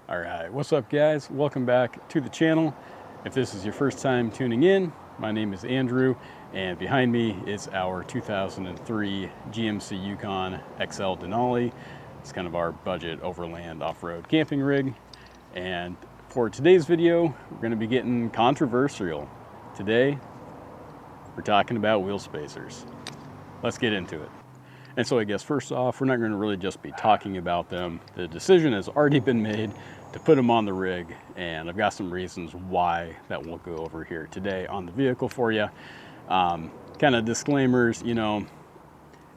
All right, what's up guys? Welcome back to the channel. If this is your first time tuning in, my name is Andrew, and behind me is our 2003 GMC Yukon XL Denali. It's kind of our budget overland off-road camping rig. And for today's video, we're gonna be getting controversial. Today, we're talking about wheel spacers. Let's get into it. And so I guess first off, we're not going to really just be talking about them. The decision has already been made to put them on the rig, and I've got some reasons why that we'll go over here today on the vehicle for you. Kind of disclaimers, you know,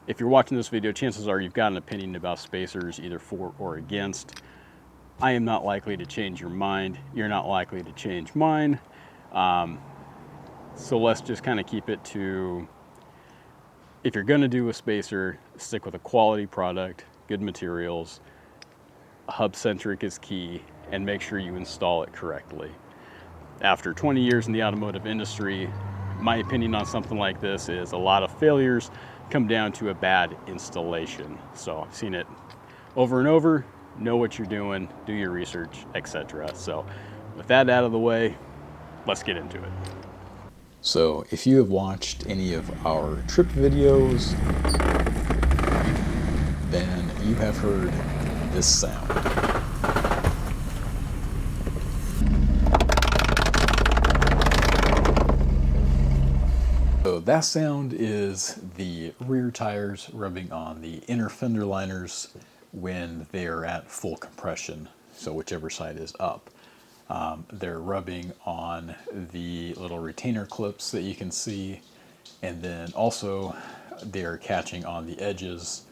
if you're watching this video, chances are you've got an opinion about spacers, either for or against. I am not likely to change your mind. You're not likely to change mine. So let's just kind of keep it to, if you're going to do a spacer, stick with a quality product, good materials, hub-centric is key, and make sure you install it correctly. After 20 years in the automotive industry, my opinion on something like this is a lot of failures come down to a bad installation. So I've seen it over and over. Know what you're doing, do your research, etc. So with that out of the way, let's get into it. So if you have watched any of our trip videos, then you have heard this sound. So that sound is the rear tires rubbing on the inner fender liners when they're at full compression, so whichever side is up. They're rubbing on the little retainer clips that you can see, and then also they're catching on the edges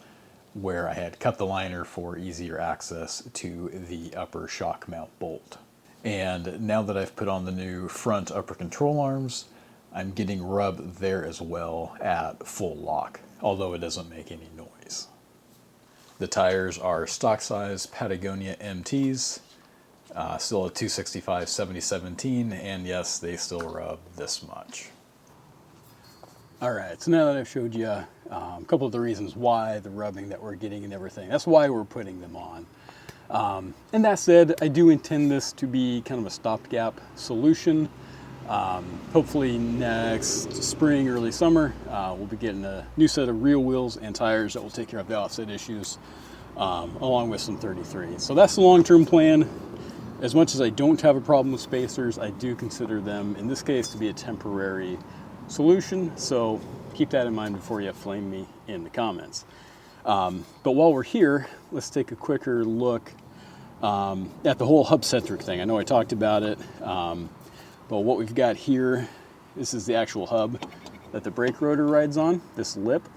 where I had cut the liner for easier access to the upper shock mount bolt. And now that I've put on the new front upper control arms, I'm getting rub there as well at full lock, although it doesn't make any noise. The tires are stock size Patagonia MTs. Still a 265 7017, and yes, they still rub this much. All right, so now that I've showed you a couple of the reasons why the rubbing that we're getting and everything, that's why we're putting them on. And that said, I do intend this to be kind of a stopgap solution. Hopefully next spring, early summer, we'll be getting a new set of real wheels and tires that will take care of the offset issues, along with some 33s. So that's the long-term plan. As much as I don't have a problem with spacers, I do consider them, in this case, to be a temporary solution. So keep that in mind before you flame me in the comments. But while we're here, let's take a quicker look at the whole hub-centric thing. I know I talked about it, but what we've got here, this is the actual hub that the brake rotor rides on, this lip.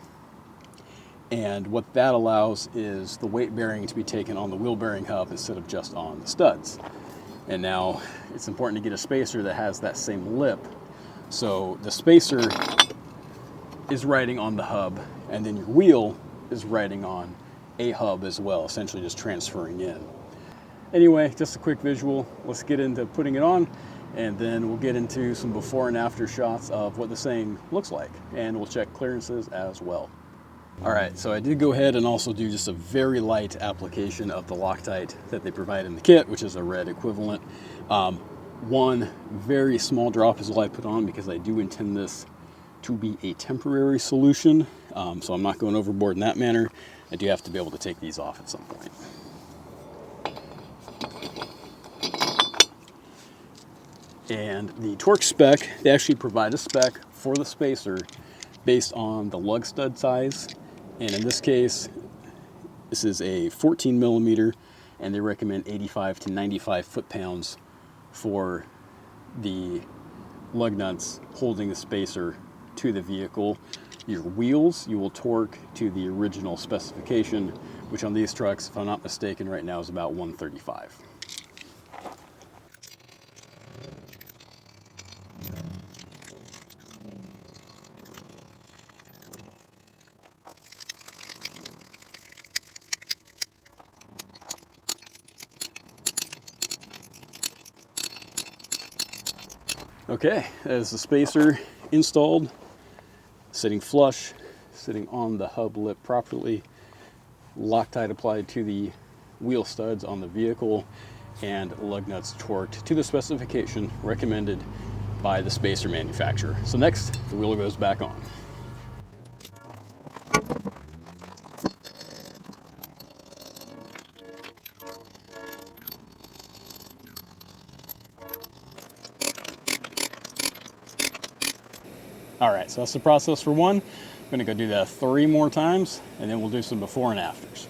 And what that allows is the weight bearing to be taken on the wheel bearing hub instead of just on the studs. And now it's important to get a spacer that has that same lip. So the spacer is riding on the hub, and then your wheel is riding on a hub as well, essentially just transferring in. Anyway, just a quick visual. Let's get into putting it on, and then we'll get into some before and after shots of what the thing looks like, and we'll check clearances as well. All right, so I did go ahead and also do just a very light application of the Loctite that they provide in the kit, which is a red equivalent. One very small drop is all I put on because I do intend this to be a temporary solution. So I'm not going overboard in that manner. I do have to be able to take these off at some point. And the torque spec, they actually provide a spec for the spacer based on the lug stud size. And in this case, this is a 14 millimeter, and they recommend 85 to 95 foot-pounds for the lug nuts holding the spacer to the vehicle. Your wheels, you will torque to the original specification, which on these trucks, if I'm not mistaken, right now is about 135. Okay, as the spacer installed, sitting flush, sitting on the hub lip properly, Loctite applied to the wheel studs on the vehicle, and lug nuts torqued to the specification recommended by the spacer manufacturer. So next, the wheel goes back on. All right, so that's the process for one. I'm gonna go do that 3 more times, and then we'll do some before and afters.